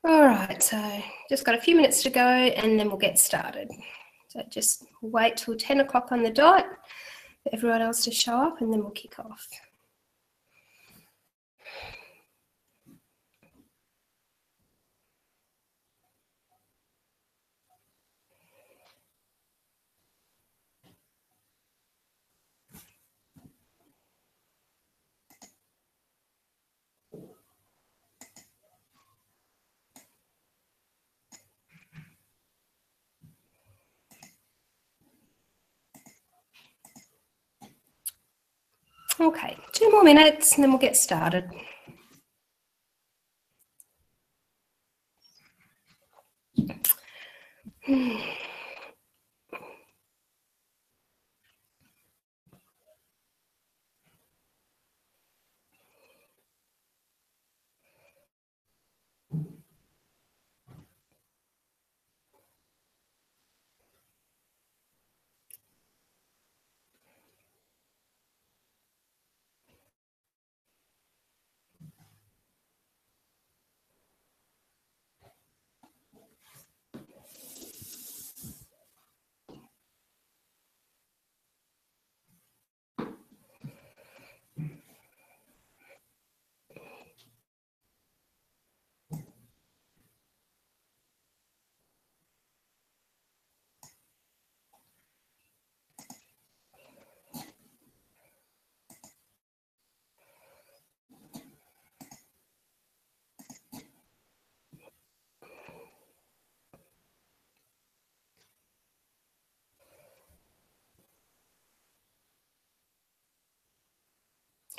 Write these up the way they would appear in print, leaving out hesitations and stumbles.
All right, so just got a few minutes to go and then we'll get started. So just wait till 10 o'clock on the dot for everyone else to show up and then we'll kick off. Okay, 2 more minutes and then we'll get started.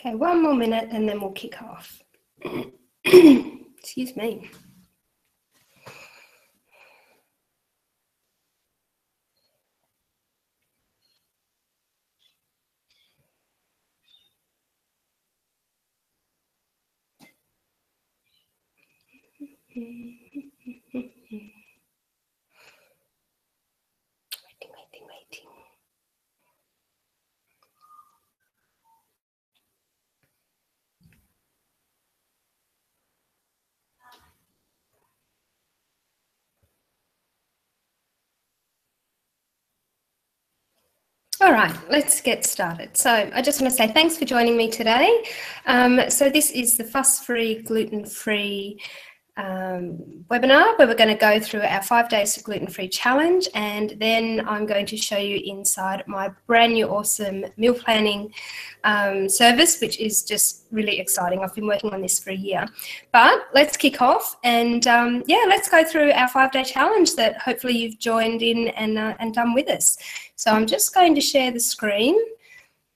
Okay, 1 more minute and then we'll kick off. Excuse me. Waiting. All right, let's get started. So I just want to say thanks for joining me today. So this is the fuss-free, gluten-free webinar where we're going to go through our 5 days to gluten-free challenge, and then I'm going to show you inside my brand new awesome meal planning service, which is just really exciting. I've been working on this for a year. But let's kick off and yeah, let's go through our 5-day challenge that hopefully you've joined in and done with us. So I'm just going to share the screen.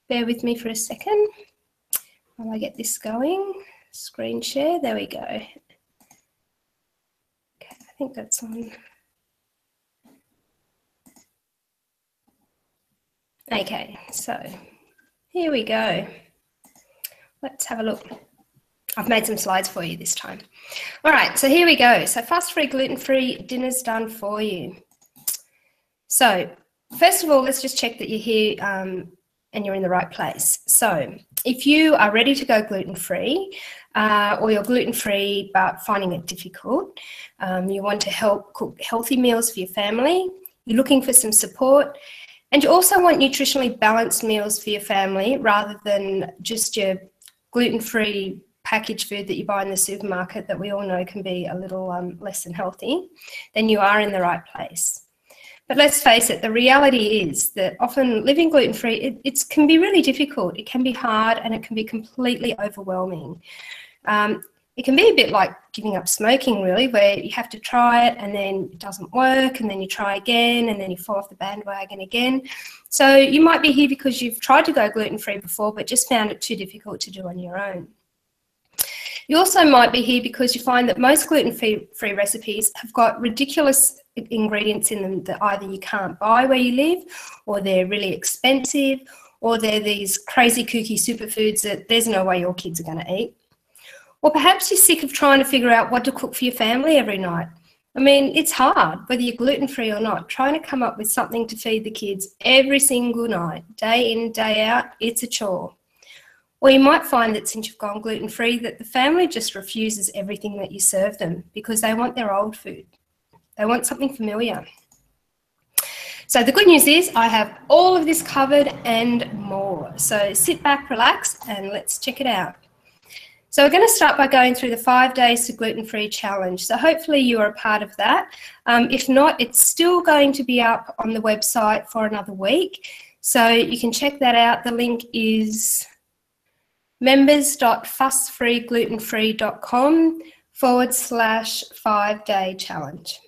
Bear with me for a second while I get this going. Screen share, there we go. I think that's on. Okay, so here we go. Let's have a look. I've made some slides for you this time. All right, so here we go. So fast-free, gluten-free, dinner's done for you. So first of all, let's just check that you're here and you're in the right place. So if you are ready to go gluten-free, or you're gluten-free but finding it difficult, you want to help cook healthy meals for your family, you're looking for some support, and you also want nutritionally balanced meals for your family rather than just your gluten-free packaged food that you buy in the supermarket that we all know can be a little less than healthy, then you are in the right place. But let's face it, the reality is that often living gluten-free, it can be really difficult. It can be hard and it can be completely overwhelming. It can be a bit like giving up smoking, really, where you have to try it and then it doesn't work and then you try again and then you fall off the bandwagon again. So you might be here because you've tried to go gluten-free before but just found it too difficult to do on your own. You also might be here because you find that most gluten-free recipes have got ridiculous ingredients in them that either you can't buy where you live, or they're really expensive, or they're these crazy kooky superfoods that there's no way your kids are going to eat. Or perhaps you're sick of trying to figure out what to cook for your family every night. I mean, it's hard, whether you're gluten-free or not, trying to come up with something to feed the kids every single night, day in, day out, it's a chore. Or you might find that since you've gone gluten-free, that the family just refuses everything that you serve them because they want their old food. They want something familiar. So the good news is I have all of this covered and more. So sit back, relax, and let's check it out. So we're going to start by going through the 5 days to gluten-free challenge. So hopefully you are a part of that. If not, it's still going to be up on the website for another week. So you can check that out. The link is members.fussfreeglutenfree.com/5-day challenge.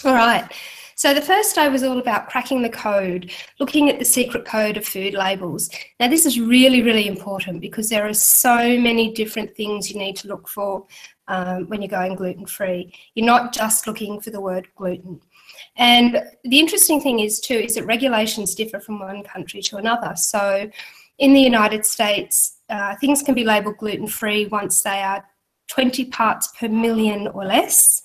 All right. So the first day was all about cracking the code, looking at the secret code of food labels. Now this is really, really important because there are so many different things you need to look for when you're going gluten-free. You're not just looking for the word gluten. And the interesting thing is too, is that regulations differ from one country to another. So in the United States, things can be labelled gluten-free once they are 20 parts per million or less.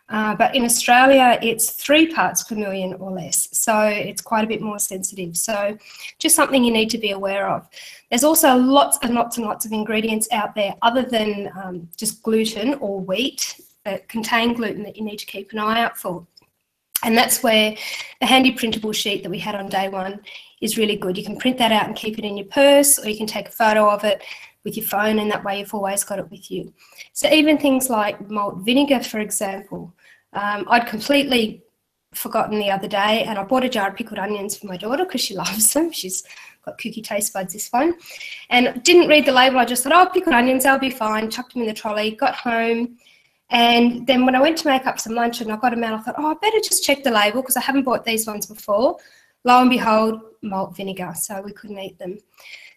But in Australia, it's 3 parts per million or less. So it's quite a bit more sensitive. So just something you need to be aware of. There's also lots and lots and lots of ingredients out there other than just gluten or wheat that contain gluten that you need to keep an eye out for. And that's where the handy printable sheet that we had on day 1 is really good. You can print that out and keep it in your purse, or you can take a photo of it with your phone, and that way you've always got it with you. So even things like malt vinegar, for example, I'd completely forgotten the other day, and I bought a jar of pickled onions for my daughter because she loves them. She's got kooky taste buds, this one. And didn't read the label. I just thought, oh, pickled onions, they'll be fine. Chucked them in the trolley, got home. And then when I went to make up some lunch and I got them out, I thought, oh, I better just check the label because I haven't bought these ones before. Lo and behold, malt vinegar, so we couldn't eat them.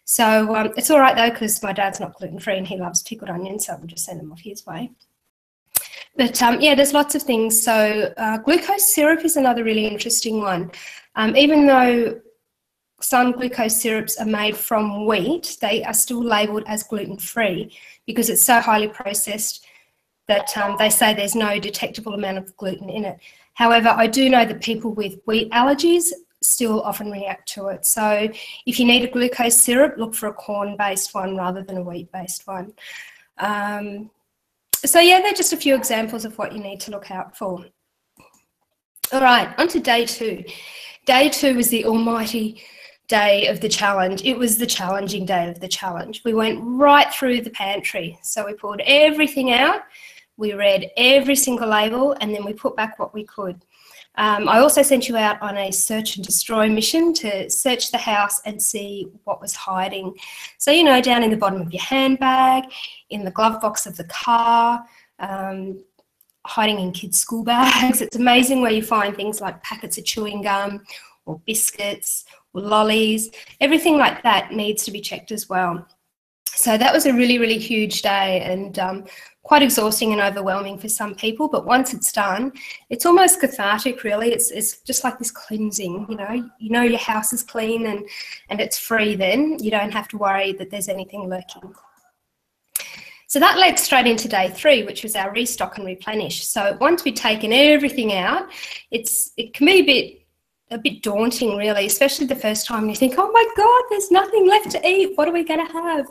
So it's all right though, because my dad's not gluten-free and he loves pickled onions, so we'll just send them off his way. But yeah, there's lots of things. So glucose syrup is another really interesting one. Even though some glucose syrups are made from wheat, they are still labelled as gluten-free because it's so highly processed that they say there's no detectable amount of gluten in it. However, I do know that people with wheat allergies still often react to it. So if you need a glucose syrup, look for a corn-based one rather than a wheat-based one. So yeah, they're just a few examples of what you need to look out for. All right, on to day 2. Day 2 was the almighty day of the challenge. It was the challenging day of the challenge. We went right through the pantry. So we pulled everything out, we read every single label, and then we put back what we could. I also sent you out on a search and destroy mission to search the house and see what was hiding. So, you know, down in the bottom of your handbag, in the glove box of the car, hiding in kids' school bags. It's amazing where you find things like packets of chewing gum or biscuits or lollies. Everything like that needs to be checked as well. So that was a really, really huge day and quite exhausting and overwhelming for some people. But once it's done, it's almost cathartic, really. It's just like this cleansing, you know your house is clean and it's free then. You don't have to worry that there's anything lurking. So that led straight into day 3, which was our restock and replenish. So once we'd taken everything out, it can be a bit daunting, really, especially the first time you think, oh my God, there's nothing left to eat. What are we going to have?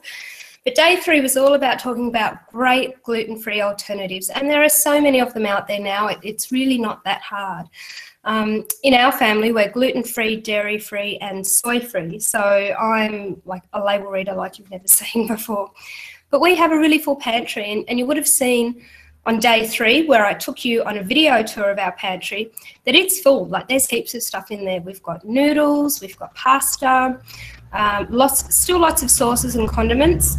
But day 3 was all about talking about great gluten-free alternatives. And there are so many of them out there now. It's really not that hard. In our family, we're gluten-free, dairy-free and soy-free. So I'm like a label reader like you've never seen before. But we have a really full pantry, and you would have seen on day 3, where I took you on a video tour of our pantry, that it's full. Like there's heaps of stuff in there. We've got noodles, we've got pasta, still lots of sauces and condiments.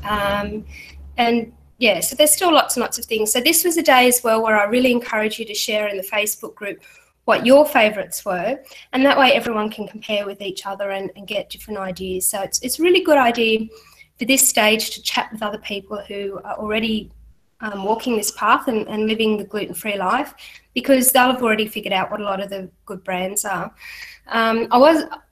And yeah, so there's still lots and lots of things. So this was a day as well where I really encourage you to share in the Facebook group what your favourites were, and that way everyone can compare with each other and get different ideas. So it's a really good idea for this stage to chat with other people who are already walking this path and living the gluten-free life, because they'll have already figured out what a lot of the good brands are.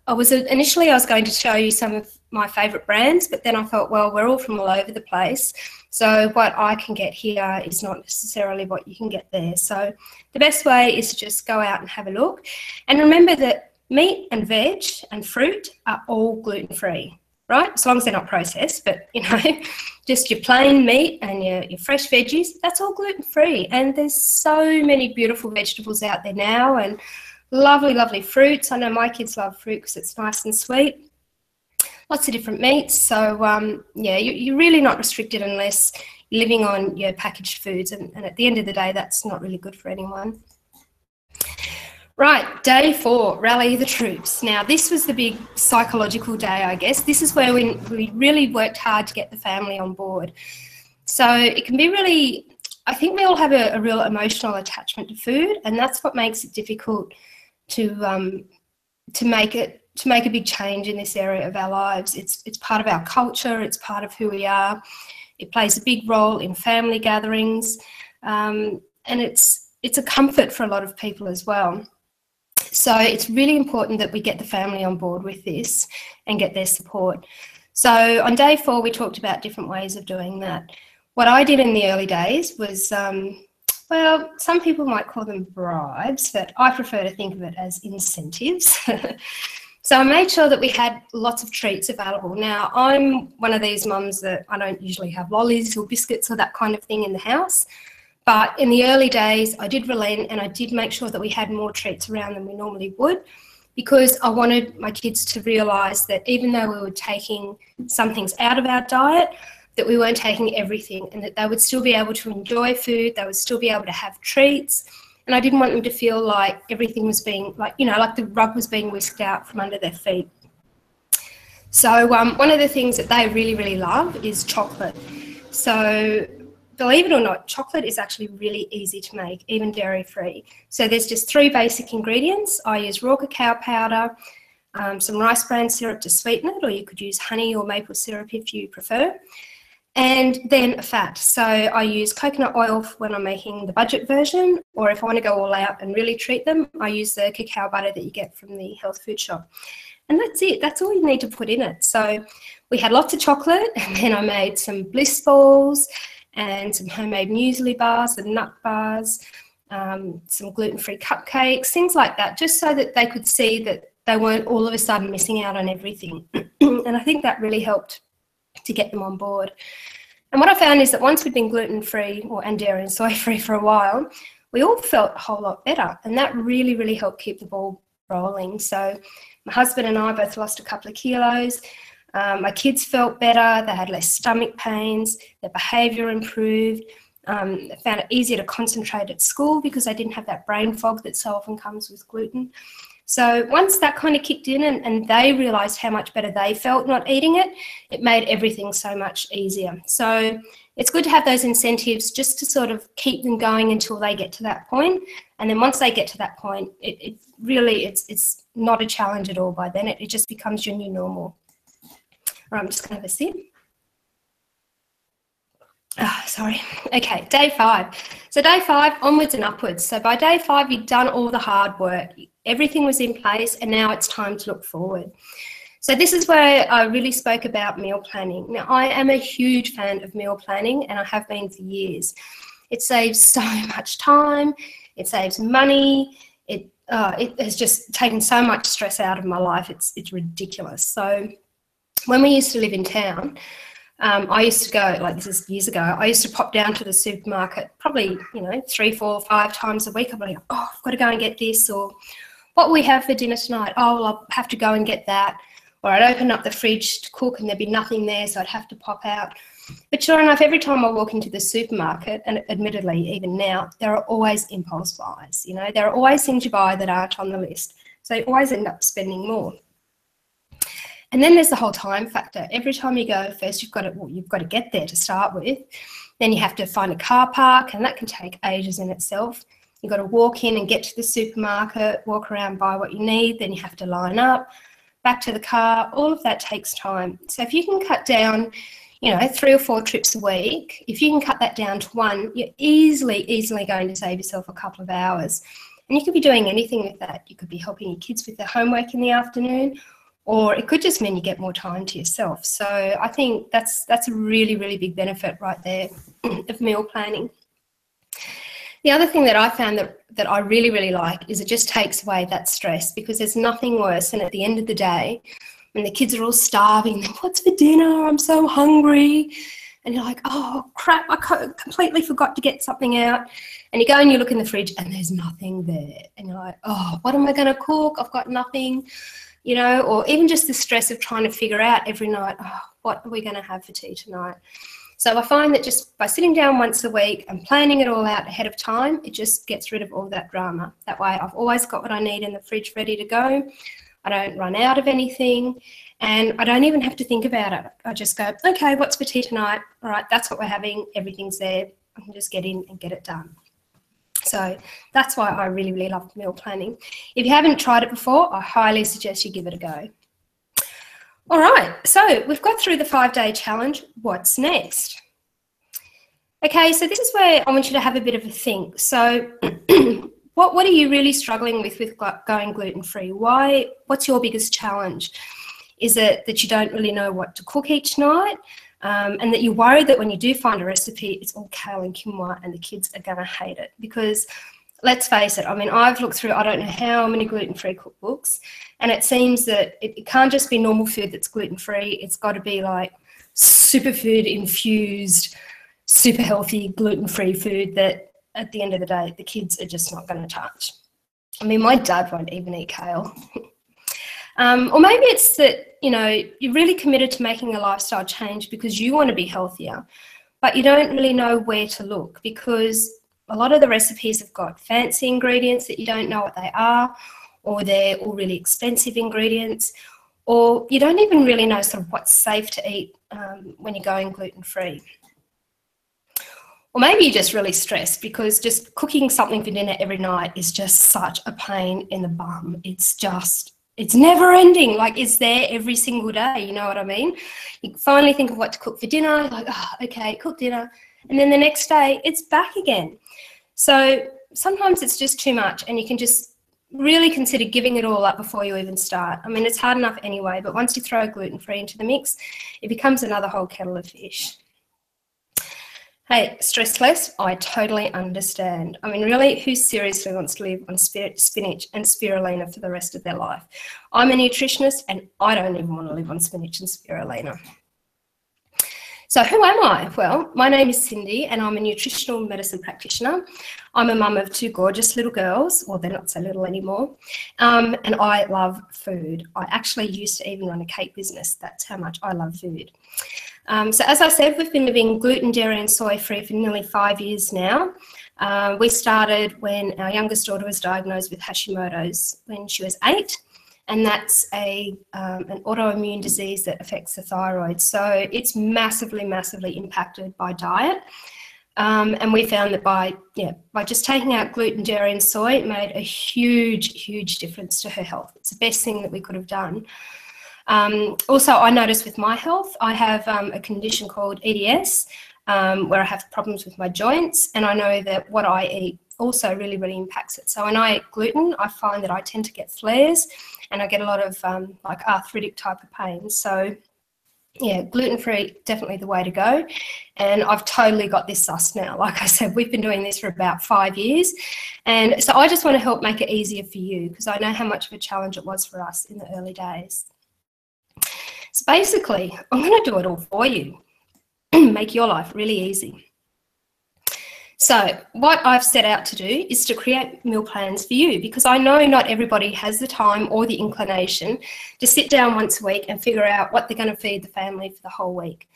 Initially I was going to show you some of my favourite brands, but then I thought, well, we're all from all over the place, so what I can get here is not necessarily what you can get there. So the best way is to just go out and have a look, and remember that meat and veg and fruit are all gluten-free. right? As long as they're not processed, but you know, just your plain meat and your fresh veggies, that's all gluten-free. And there's so many beautiful vegetables out there now, and lovely, lovely fruits. I know my kids love fruit because it's nice and sweet. Lots of different meats. So yeah, you're really not restricted unless you're living on your packaged foods, and at the end of the day, that's not really good for anyone. Right, day 4, rally the troops. Now, this was the big psychological day, I guess. This is where we really worked hard to get the family on board. So it can be really, I think we all have a real emotional attachment to food, and that's what makes it difficult to make a big change in this area of our lives. It's part of our culture, it's part of who we are. It plays a big role in family gatherings, and it's a comfort for a lot of people as well. So it's really important that we get the family on board with this and get their support. So on day 4, we talked about different ways of doing that. What I did in the early days was, well, some people might call them bribes, but I prefer to think of it as incentives. So I made sure that we had lots of treats available. Now, I'm one of these mums that I don't usually have lollies or biscuits or that kind of thing in the house. But in the early days, I did relent, and I did make sure that we had more treats around than we normally would, because I wanted my kids to realise that even though we were taking some things out of our diet, that we weren't taking everything, and that they would still be able to enjoy food, they would still be able to have treats. And I didn't want them to feel like everything was being, like, you know, like the rug was being whisked out from under their feet. So one of the things that they really, really love is chocolate. So believe it or not, chocolate is actually really easy to make, even dairy-free. So there's just 3 basic ingredients. I use raw cacao powder, some rice bran syrup to sweeten it, or you could use honey or maple syrup if you prefer, and then fat. So I use coconut oil when I'm making the budget version, or if I want to go all out and really treat them, I use the cacao butter that you get from the health food shop. And that's it. That's all you need to put in it. So we had lots of chocolate, and then I made some bliss balls and some homemade muesli bars and nut bars, some gluten-free cupcakes, things like that, just so that they could see that they weren't all of a sudden missing out on everything. And I think that really helped to get them on board. And what I found is that once we'd been gluten-free and dairy and soy-free for a while, we all felt a whole lot better, and that really, really helped keep the ball rolling. So my husband and I both lost a couple of kilos. My kids felt better, they had less stomach pains, their behaviour improved, they found it easier to concentrate at school because they didn't have that brain fog that so often comes with gluten. So once that kind of kicked in and they realised how much better they felt not eating it, it made everything so much easier. So it's good to have those incentives just to sort of keep them going until they get to that point. And then once they get to that point, it really, it's not a challenge at all by then. It just becomes your new normal. All right, I'm just going to have a sip. Sorry. Okay, day 5. So day 5, onwards and upwards. So by day 5, you'd done all the hard work. Everything was in place, and now it's time to look forward. So this is where I really spoke about meal planning. Now, I am a huge fan of meal planning, and I have been for years. It saves so much time. It saves money. It has just taken so much stress out of my life. It's ridiculous. So when we used to live in town, I used to go, like this is years ago, I used to pop down to the supermarket probably, 3, 4, 5 times a week. I'd be like, oh, I've got to go and get this, or what will we have for dinner tonight? Oh, well, I'll have to go and get that. Or I'd open up the fridge to cook and there'd be nothing there, so I'd have to pop out. But sure enough, every time I walk into the supermarket, and admittedly even now, there are always impulse buys. There are always things you buy that aren't on the list. So you always end up spending more. And then there's the whole time factor. Every time you go, first you've got to get there to start with. Then you have to find a car park, and that can take ages in itself. You've got to walk in and get to the supermarket, walk around, buy what you need. Then you have to line up, back to the car. All of that takes time. So if you can cut down, 3 or 4 trips a week, if you can cut that down to 1, you're easily going to save yourself a couple of hours. And you could be doing anything with that. You could be helping your kids with their homework in the afternoon, or it could just mean you get more time to yourself. So I think that's a really, really big benefit right there of meal planning. The other thing that I found that I really, really like is it just takes away that stress, because there's nothing worse than at the end of the day and the kids are all starving. What's for dinner? I'm so hungry. And you're like, oh crap, I completely forgot to get something out. And you go and you look in the fridge and there's nothing there. And you're like, oh, what am I going to cook? I've got nothing, you know, or even just the stress of trying to figure out every night, oh, what are we going to have for tea tonight? So I find that just by sitting down once a week and planning it all out ahead of time, it just gets rid of all that drama. That way I've always got what I need in the fridge ready to go. I don't run out of anything, and I don't even have to think about it. I just go, okay, what's for tea tonight? All right, that's what we're having. Everything's there. I can just get in and get it done. So that's why I really, really love meal planning. If you haven't tried it before, I highly suggest you give it a go. All right, so we've got through the 5-day challenge. What's next? Okay, so this is where I want you to have a bit of a think. So what are you really struggling with going gluten-free? What's your biggest challenge? Is it that you don't really know what to cook each night, and that you're worried that when you do find a recipe, it's all kale and quinoa and the kids are going to hate it? Because let's face it, I mean, I've looked through I don't know how many gluten-free cookbooks, and it seems that it can't just be normal food that's gluten-free. It's got to be like superfood infused, super healthy gluten-free food that at the end of the day, the kids are just not going to touch. I mean, my dad won't even eat kale. Or maybe it's that, you know, you're really committed to making a lifestyle change because you want to be healthier, but you don't really know where to look because a lot of the recipes have got fancy ingredients that you don't know what they are, or they're all really expensive ingredients, or you don't even really know sort of what's safe to eat when you're going gluten-free. Or maybe you're just really stressed because just cooking something for dinner every night is just such a pain in the bum. It's never ending. Like, it's there every single day, you know what I mean? You finally think of what to cook for dinner, you're like, oh, okay, cook dinner. And then the next day, it's back again. So sometimes it's just too much, and you can just really consider giving it all up before you even start. I mean, it's hard enough anyway, but once you throw gluten-free into the mix, it becomes another whole kettle of fish. Hey, stress less, I totally understand. I mean, really, who seriously wants to live on spinach and spirulina for the rest of their life? I'm a nutritionist and I don't even want to live on spinach and spirulina. So who am I? Well, my name is Cindy and I'm a nutritional medicine practitioner. I'm a mum of 2 gorgeous little girls, well, they're not so little anymore, and I love food. I actually used to even run a cake business. That's how much I love food. So as I said, we've been living gluten, dairy and soy free for nearly 5 years now. We started when our youngest daughter was diagnosed with Hashimoto's when she was 8, and that's an autoimmune disease that affects the thyroid. So it's massively, massively impacted by diet. And we found that by just taking out gluten, dairy and soy, it made a huge, huge difference to her health. It's the best thing that we could have done. Also, I noticed with my health, I have a condition called EDS, where I have problems with my joints, and I know that what I eat also really, really impacts it. So when I eat gluten, I find that I tend to get flares and I get a lot of like arthritic type of pain. So yeah, gluten-free, definitely the way to go. And I've totally got this sussed now. Like I said, we've been doing this for about 5 years. And so I just want to help make it easier for you because I know how much of a challenge it was for us in the early days. So basically, I'm going to do it all for you, make your life really easy. So what I've set out to do is to create meal plans for you because I know not everybody has the time or the inclination to sit down once a week and figure out what they're going to feed the family for the whole week.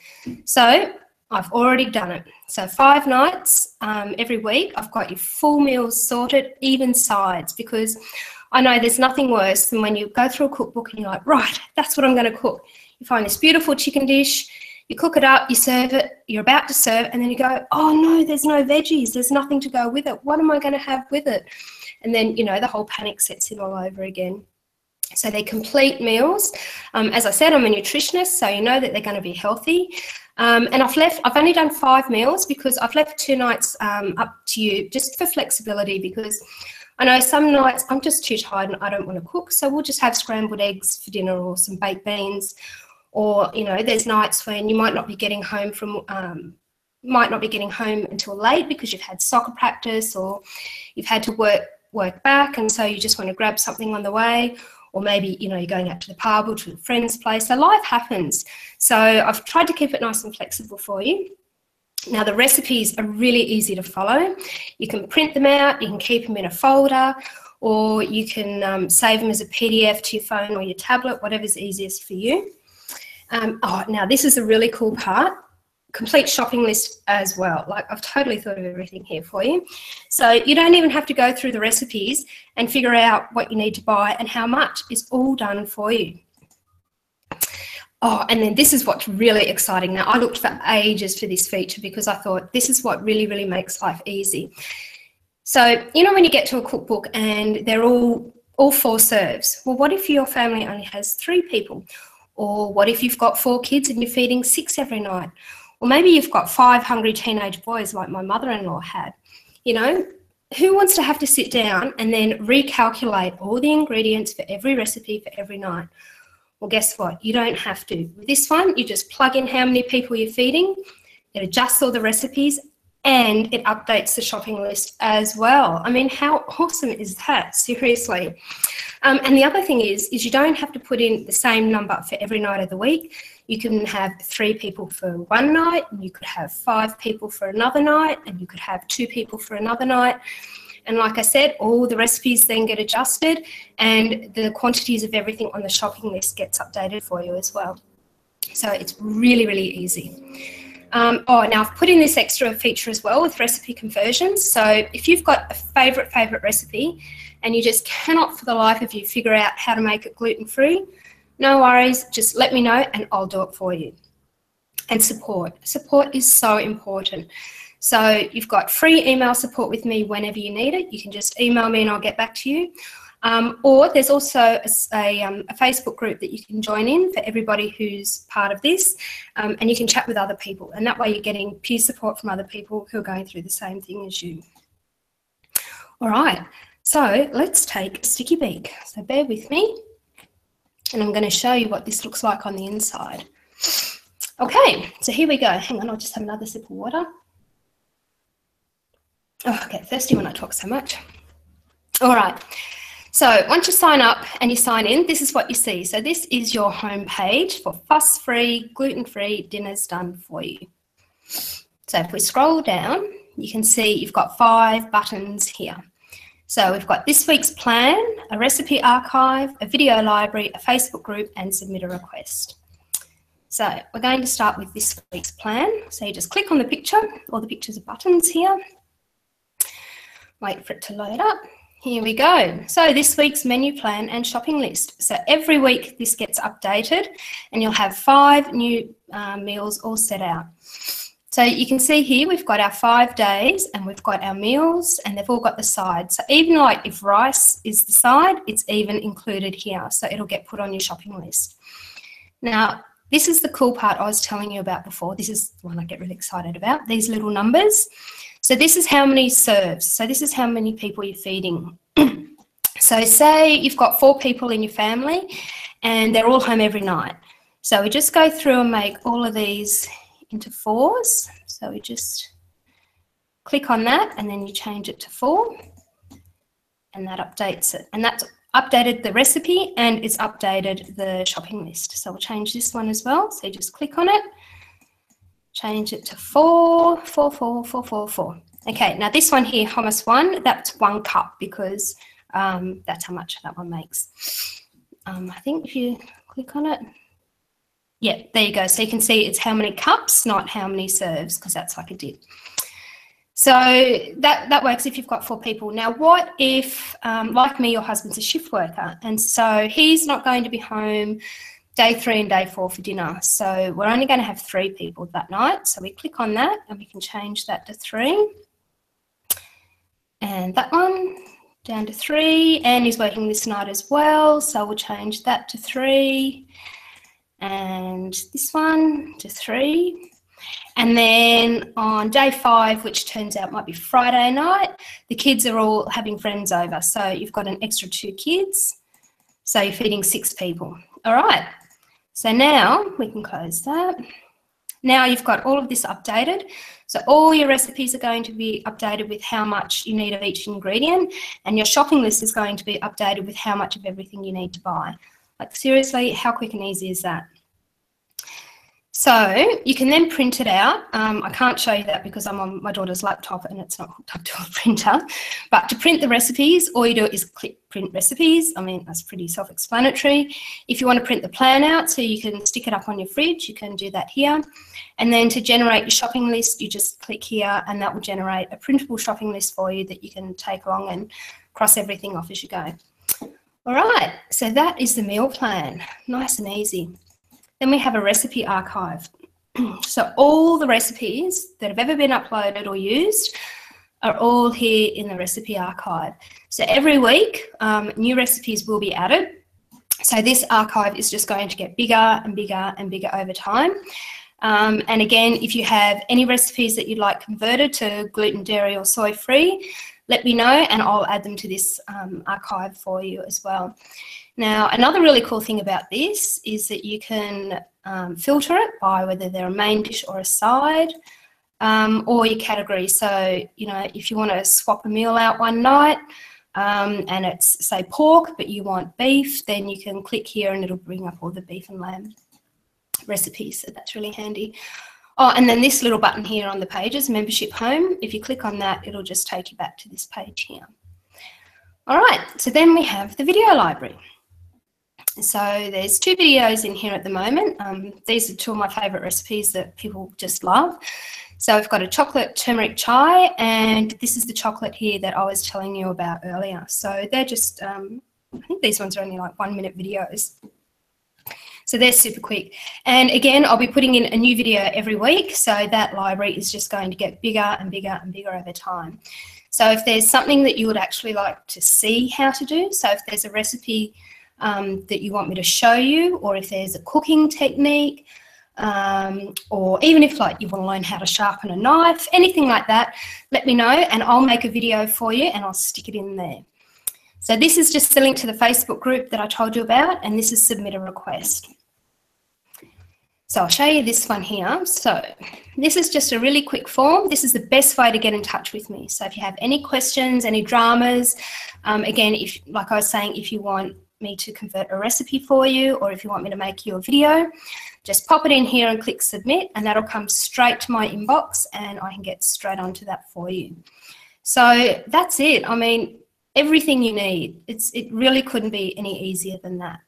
So I've already done it. So 5 nights every week, I've got your full meals sorted, even sides, because I know there's nothing worse than when you go through a cookbook and you're like, right, that's what I'm going to cook. You find this beautiful chicken dish, you cook it up, you serve it, you're about to serve, and then you go, oh no, there's no veggies, there's nothing to go with it. What am I going to have with it? And then, you know, the whole panic sets in all over again. So they're complete meals. As I said, I'm a nutritionist, so you know that they're going to be healthy. And I've only done 5 meals because I've left 2 nights up to you just for flexibility because I know some nights I'm just too tired and I don't want to cook, so we'll just have scrambled eggs for dinner or some baked beans. Or, you know, there's nights when you might not be getting home until late because you've had soccer practice or you've had to work back and so you just want to grab something on the way. or maybe, you know, you're going out to the pub or to a friend's place. So life happens. So I've tried to keep it nice and flexible for you. Now, the recipes are really easy to follow. You can print them out, you can keep them in a folder, or you can save them as a PDF to your phone or your tablet, whatever's easiest for you. Now this is a really cool part. Complete shopping list as well. Like, I've totally thought of everything here for you. So you don't even have to go through the recipes and figure out what you need to buy and how much. It's all done for you. Oh, and then this is what's really exciting. Now, I looked for ages for this feature because I thought this is what really, really makes life easy. So, you know, when you get to a cookbook and they're all 4 serves, well, what if your family only has 3 people? Or what if you've got 4 kids and you're feeding 6 every night? Or maybe you've got 5 hungry teenage boys like my mother-in-law had. You know, who wants to have to sit down and then recalculate all the ingredients for every recipe for every night? Well, guess what? You don't have to. With this one, you just plug in how many people you're feeding, it adjusts all the recipes, and it updates the shopping list as well. I mean, how awesome is that? Seriously. And the other thing is you don't have to put in the same number for every night of the week. You can have 3 people for one night, and you could have 5 people for another night, and you could have 2 people for another night. And like I said, all the recipes then get adjusted, and the quantities of everything on the shopping list gets updated for you as well. So it's really, really easy. Now I've put in this extra feature as well with recipe conversions. So if you've got a favourite recipe and you just cannot for the life of you figure out how to make it gluten-free, no worries, just let me know and I'll do it for you. And support. Support is so important. So you've got free email support with me whenever you need it. You can just email me and I'll get back to you. Or there's also a Facebook group that you can join in for everybody who's part of this, and you can chat with other people, and that way you're getting peer support from other people who are going through the same thing as you. All right, so let's take a sticky beak. So bear with me, and I'm going to show you what this looks like on the inside. Okay, so here we go. Hang on, I'll just have another sip of water. Oh, I get thirsty when I talk so much. All right. So once you sign up and you sign in, this is what you see. So this is your home page for fuss-free, gluten-free dinners done for you. So if we scroll down, you can see you've got 5 buttons here. So we've got this week's plan, a recipe archive, a video library, a Facebook group, and submit a request. So we're going to start with this week's plan. So you just click on the picture, or the pictures of buttons here. Wait for it to load up. Here we go. So this week's menu plan and shopping list. So every week this gets updated and you'll have 5 new meals all set out. So you can see here we've got our 5 days and we've got our meals and they've all got the sides. So even like if rice is the side, it's even included here. So it'll get put on your shopping list. Now, this is the cool part I was telling you about before. This is the one I get really excited about, these little numbers. So this is how many serves. So this is how many people you're feeding. So say you've got 4 people in your family and they're all home every night. So we just go through and make all of these into 4s. So we just click on that and then you change it to 4 and that updates it. And that's updated the recipe and it's updated the shopping list. So we'll change this one as well. So you just click on it. Change it to 4, 4, 4, 4, 4, 4. Okay, now this one here, hummus 1, that's 1 cup because that's how much that one makes. I think if you click on it, yeah, there you go. So you can see it's how many cups, not how many serves, because that's like a dip. So that works if you've got 4 people. Now, what if, like me, your husband's a shift worker, and so he's not going to be home day 3 and day 4 for dinner. So we're only going to have 3 people that night. So we click on that and we can change that to 3. And that one down to 3. And he's working this night as well. So we'll change that to 3. And this one to 3. And then on day 5, which turns out might be Friday night, the kids are all having friends over. So you've got an extra 2 kids. So you're feeding 6 people. All right. So now we can close that. Now you've got all of this updated. So all your recipes are going to be updated with how much you need of each ingredient, and your shopping list is going to be updated with how much of everything you need to buy. Like seriously, how quick and easy is that? So you can then print it out. I can't show you that because I'm on my daughter's laptop and it's not hooked up to a printer. But to print the recipes, all you do is click print recipes. I mean, that's pretty self-explanatory. If you want to print the plan out so you can stick it up on your fridge, you can do that here. And then to generate your shopping list, you just click here and that will generate a printable shopping list for you that you can take along and cross everything off as you go. All right, so that is the meal plan. Nice and easy. Then we have a recipe archive. So all the recipes that have ever been uploaded or used are all here in the recipe archive. So every week, new recipes will be added. So this archive is just going to get bigger and bigger and bigger over time. And again, if you have any recipes that you'd like converted to gluten, dairy or soy free, let me know and I'll add them to this archive for you as well. Now, another really cool thing about this is that you can filter it by whether they're a main dish or a side, or your category. So, you know, if you want to swap a meal out one night and it's, say, pork, but you want beef, then you can click here and it'll bring up all the beef and lamb recipes. So that's really handy. Oh, and then this little button here on the pages, membership home, if you click on that, it'll just take you back to this page here. All right, so then we have the video library. So there's 2 videos in here at the moment. These are 2 of my favourite recipes that people just love. So I've got a chocolate turmeric chai, and this is the chocolate here that I was telling you about earlier. So they're just, I think these ones are only like 1-minute videos. So they're super quick. And again, I'll be putting in a new video every week. So that library is just going to get bigger and bigger and bigger over time. So if there's something that you would actually like to see how to do, so if there's a recipe that you want me to show you, or if there's a cooking technique, or even if like you want to learn how to sharpen a knife, anything like that, let me know and I'll make a video for you and I'll stick it in there. So this is just the link to the Facebook group that I told you about, and this is submit a request. So I'll show you this one here. So this is just a really quick form. This is the best way to get in touch with me. So if you have any questions, any dramas, again, if, like I was saying, if you want me to convert a recipe for you, or if you want me to make you a video, just pop it in here and click submit, and that'll come straight to my inbox and I can get straight onto that for you. So that's it. I mean, everything you need. It really couldn't be any easier than that.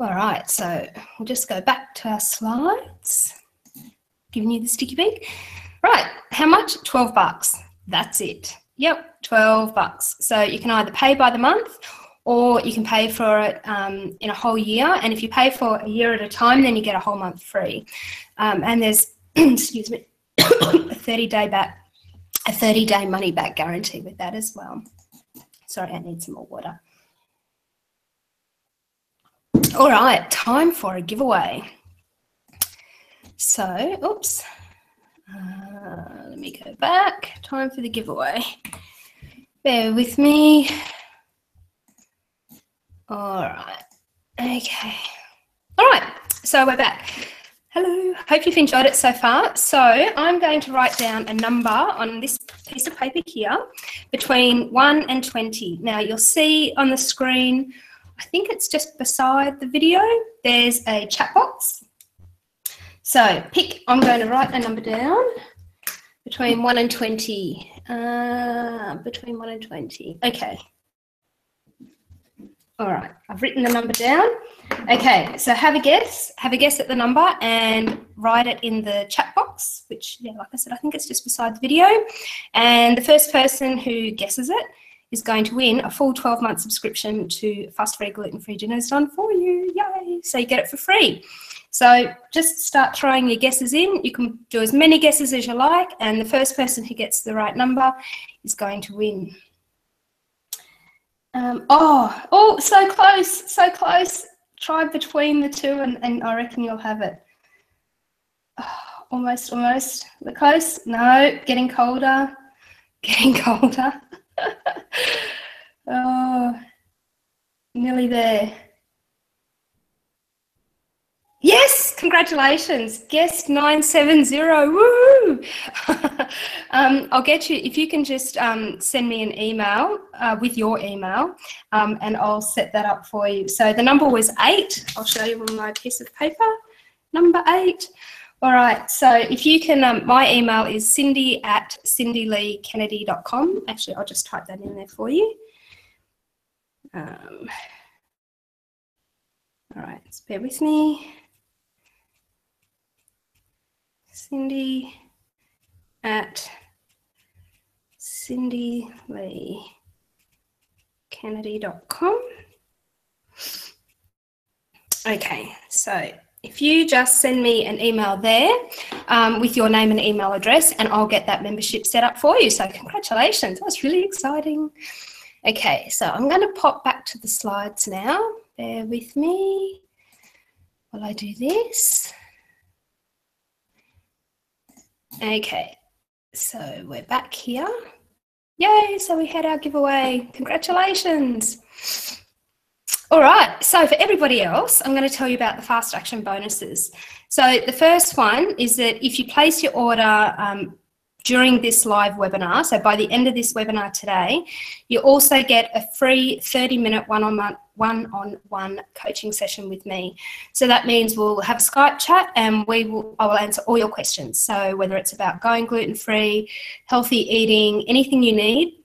All right, so we'll just go back to our slides, giving you the sticky beak. Right, how much? $12. That's it. Yep, $12. So you can either pay by the month or you can pay for it in a whole year. And if you pay for a year at a time, then you get a whole month free. And there's, excuse me, a 30-day money back guarantee with that as well. Sorry, I need some more water. All right, time for a giveaway. So, oops, let me go back. Time for the giveaway. Bear with me. All right, okay. All right, so we're back. Hello, hope you've enjoyed it so far. So I'm going to write down a number on this piece of paper here between 1 and 20. Now you'll see on the screen, I think it's just beside the video, there's a chat box. So I'm going to write a number down between 1 and 20. Between 1 and 20, okay. All right, I've written the number down. Okay, so have a guess at the number and write it in the chat box, which, yeah, like I said, I think it's just beside the video. And the first person who guesses it is going to win a full 12-month subscription to Fuss-Free Gluten-Free Dinners done for you. Yay! So you get it for free. So just start throwing your guesses in. You can do as many guesses as you like, and the first person who gets the right number is going to win. Oh, so close, so close. Try between the two and I reckon you'll have it. Oh, almost. We're close. No, getting colder. Oh, nearly there. Yes, congratulations. Guest 970. Woo! I'll get you, if you can just send me an email with your email, and I'll set that up for you. So the number was 8. I'll show you on my piece of paper. Number 8. All right, so if you can, my email is cindy@cindyleekennedy.com. Actually, I'll just type that in there for you. All right, just bear with me. Cindy@cindyleekennedy.com. Okay, so if you just send me an email there with your name and email address, and I'll get that membership set up for you. So congratulations, that's really exciting. Okay, so I'm going to pop back to the slides now. Bear with me while I do this. Okay, so we're back here. Yay, so we had our giveaway. Congratulations. All right, so for everybody else, I'm going to tell you about the fast action bonuses. So the first one is that if you place your order during this live webinar, so by the end of this webinar today, you also get a free 30-minute one-on-one coaching session with me. So that means we'll have a Skype chat, and I will answer all your questions. So whether it's about going gluten-free, healthy eating, anything you need,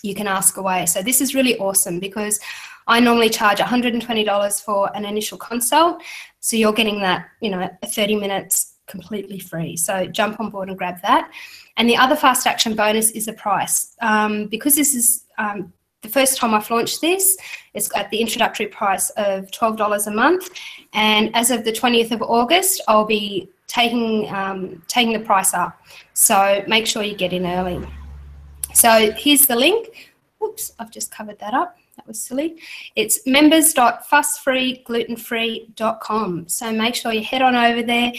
you can ask away. So this is really awesome because I normally charge $120 for an initial consult. So you're getting that, 30 minutes completely free. So jump on board and grab that. And the other fast action bonus is the price. Because this is the first time I've launched this, it's at the introductory price of $12 a month. And as of the 20th of August, I'll be taking the price up. So make sure you get in early. So here's the link. Oops, I've just covered that up. That was silly. It's members.fussfreeglutenfree.com. So make sure you head on over there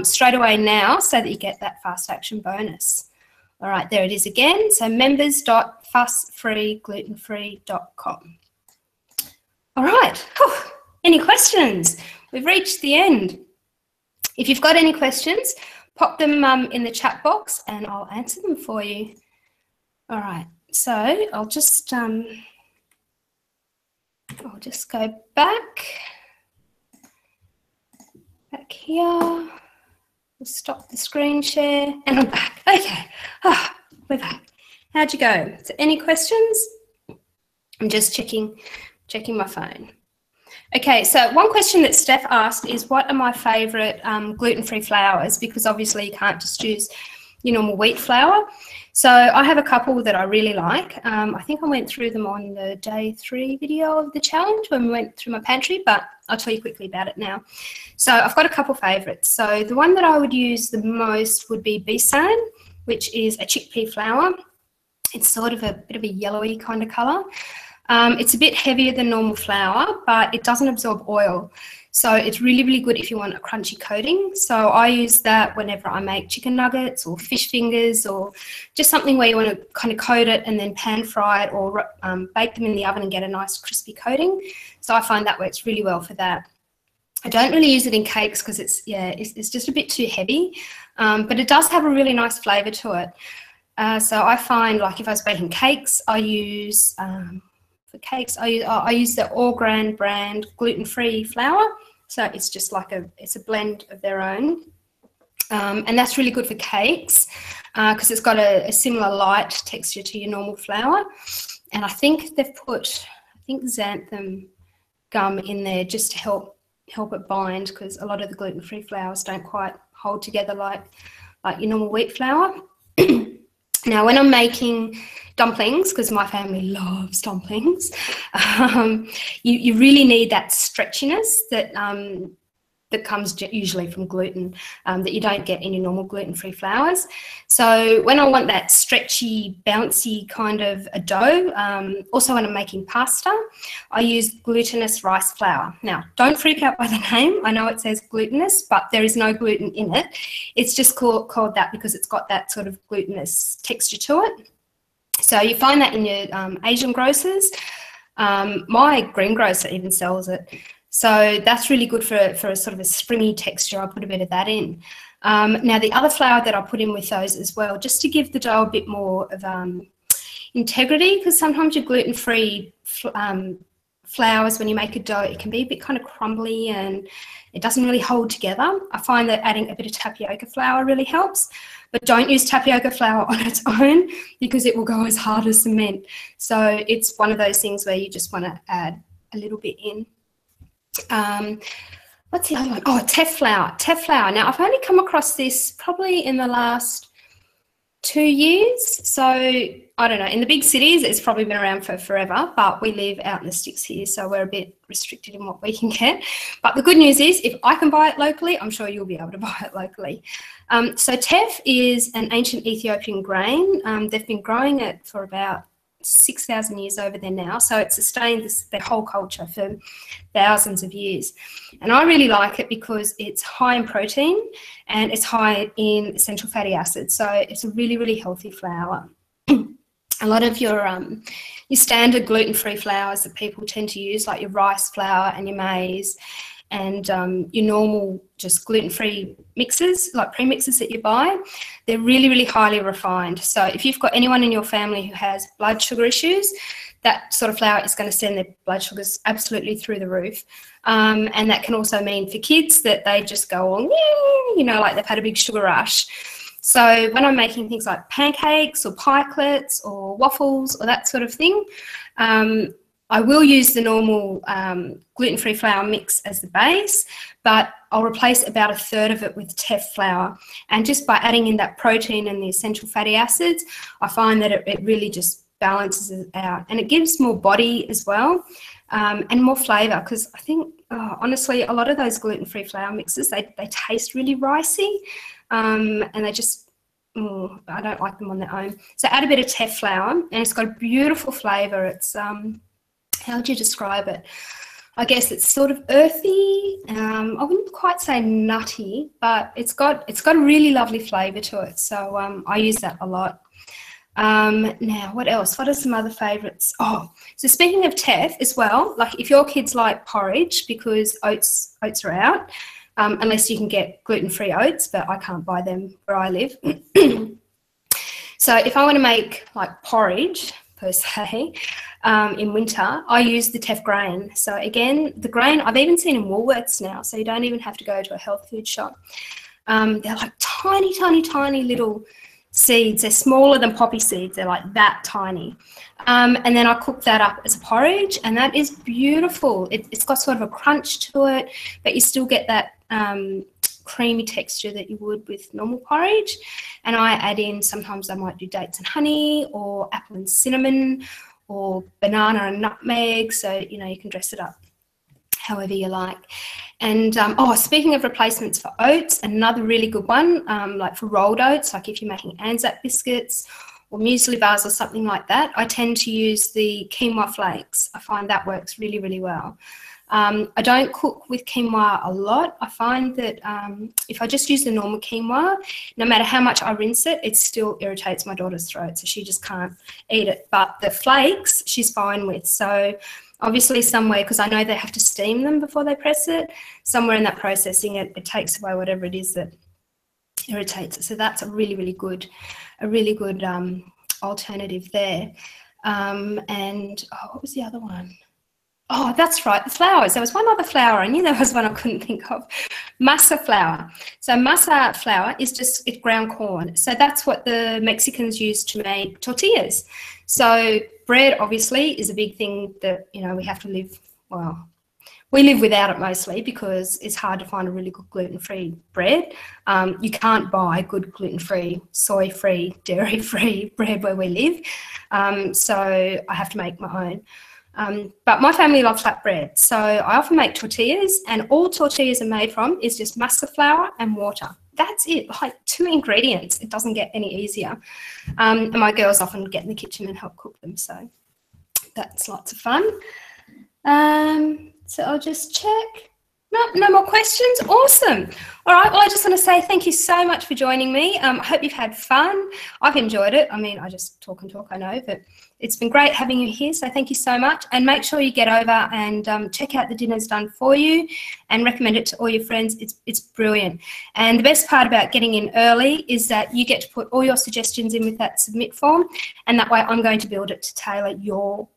straight away now so that you get that fast action bonus. All right, there it is again. So members.fussfreeglutenfree.com. All right. Whew. Any questions? We've reached the end. If you've got any questions, pop them in the chat box and I'll answer them for you. All right. So I'll just go back here. We'll stop the screen share and I'm back. Okay, we're back. How'd you go? So any questions? I'm just checking my phone. Okay, so one question that Steph asked is, what are my favourite gluten-free flours? Because obviously you can't just use your normal wheat flour. So I have a couple that I really like. I think I went through them on the day 3 video of the challenge when we went through my pantry, but I'll tell you quickly about it now. So I've got a couple favourites. So the one that I would use the most would be Bisan, which is a chickpea flour. It's sort of a bit of a yellowy kind of colour. It's a bit heavier than normal flour, but it doesn't absorb oil. So it's really, really good if you want a crunchy coating. So I use that whenever I make chicken nuggets or fish fingers or just something where you want to kind of coat it and then pan fry it or bake them in the oven and get a nice crispy coating. So I find that works really well for that. I don't really use it in cakes because it's just a bit too heavy, but it does have a really nice flavour to it. So I find, like, if I was baking cakes, I use I use the Orgran brand gluten-free flour. So it's just like it's a blend of their own. And that's really good for cakes because it's got a similar light texture to your normal flour. And I think they've put, xanthan gum in there just to help it bind, because a lot of the gluten-free flours don't quite hold together like your normal wheat flour. Now, when I'm making dumplings, because my family loves dumplings, you really need that stretchiness that comes usually from gluten that you don't get in your normal gluten-free flours. So when I want that stretchy, bouncy kind of a dough, also when I'm making pasta, I use glutinous rice flour. Now, don't freak out by the name. I know it says glutinous, but there is no gluten in it. It's just called that because it's got that sort of glutinous texture to it. So you find that in your Asian grocers. My greengrocer even sells it. So that's really good for a sort of a springy texture. I put a bit of that in. Now the other flour that I put in with those as well, just to give the dough a bit more of integrity, because sometimes your gluten-free flours, when you make a dough, it can be a bit kind of crumbly and it doesn't really hold together. I find that adding a bit of tapioca flour really helps, but don't use tapioca flour on its own because it will go as hard as cement. So it's one of those things where you just want to add a little bit in. What's the other one? Oh, teff flour. Teff flour. Now, I've only come across this probably in the last 2 years. So, I don't know. In the big cities, it's probably been around for forever, but we live out in the sticks here, so we're a bit restricted in what we can get. But the good news is, if I can buy it locally, I'm sure you'll be able to buy it locally. So teff is an ancient Ethiopian grain. They've been growing it for about 6,000 years over there now, so it's sustained their whole culture for thousands of years. And I really like it because it's high in protein and it's high in essential fatty acids, so it's a really, really healthy flour. A lot of your standard gluten-free flours that people tend to use, like your rice flour and your maize, and your normal just gluten-free mixes, like premixes that you buy, they're really, really highly refined. So if you've got anyone in your family who has blood sugar issues, that sort of flour is going to send their blood sugars absolutely through the roof. And that can also mean for kids that they just go on, you know, like they've had a big sugar rush. So when I'm making things like pancakes or pikelets or waffles or that sort of thing, I will use the normal gluten-free flour mix as the base, but I'll replace about 1/3 of it with teff flour. And just by adding in that protein and the essential fatty acids, I find that it really just balances it out. And it gives more body as well, and more flavour, because I think, honestly, a lot of those gluten-free flour mixes, they taste really ricey, and they just, I don't like them on their own. So add a bit of teff flour, and it's got a beautiful flavour. It's how would you describe it? I guess it's sort of earthy. I wouldn't quite say nutty, but it's got a really lovely flavour to it. So I use that a lot. Now, what else? What are some other favourites? Oh, so speaking of teff as well, like if your kids like porridge, because oats are out, unless you can get gluten-free oats, but I can't buy them where I live. So if I want to make like porridge per se, in winter, I use the teff grain. So again, the grain I've even seen in Woolworths now, so you don't even have to go to a health food shop. They're like tiny, tiny, tiny little seeds. They're smaller than poppy seeds. They're like that tiny. And then I cook that up as a porridge, and that is beautiful. It's got sort of a crunch to it, but you still get that creamy texture that you would with normal porridge. And I add in, sometimes I might do dates and honey, or apple and cinnamon, or banana and nutmeg. So, you know, you can dress it up however you like. And speaking of replacements for oats, another really good one, like for rolled oats, like if you're making Anzac biscuits or muesli bars or something like that, I tend to use the quinoa flakes. I find that works really, really well. I don't cook with quinoa a lot. I find that if I just use the normal quinoa, no matter how much I rinse it, it still irritates my daughter's throat, so she just can't eat it. But the flakes, she's fine with. So obviously somewhere, because I know they have to steam them before they press it, somewhere in that processing, it takes away whatever it is that irritates it. So that's a really, really good alternative there. And what was the other one? Oh, that's right, the flours. There was one other flour. I knew there was one I couldn't think of. Masa flour. So masa flour is just ground corn. So that's what the Mexicans use to make tortillas. So bread, obviously, is a big thing that, you know, we have to live, well, we live without it mostly because it's hard to find a really good gluten-free bread. You can't buy good gluten-free, soy-free, dairy-free bread where we live. So I have to make my own. But my family love flatbread, so I often make tortillas, and all tortillas are made from is just masa flour and water. That's it, like 2 ingredients. It doesn't get any easier. And my girls often get in the kitchen and help cook them, so that's lots of fun. So I'll just check. No more questions. Awesome. All right. Well, I just want to say thank you so much for joining me. I hope you've had fun. I've enjoyed it. I mean, I just talk and talk, I know, but it's been great having you here. So thank you so much. And make sure you get over and check out the Dinner's Done For You and recommend it to all your friends. It's brilliant. And the best part about getting in early is that you get to put all your suggestions in with that submit form. And that way I'm going to build it to tailor your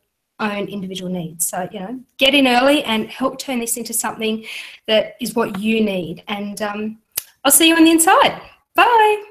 own individual needs. So, you know, get in early and help turn this into something that is what you need. And I'll see you on the inside. Bye.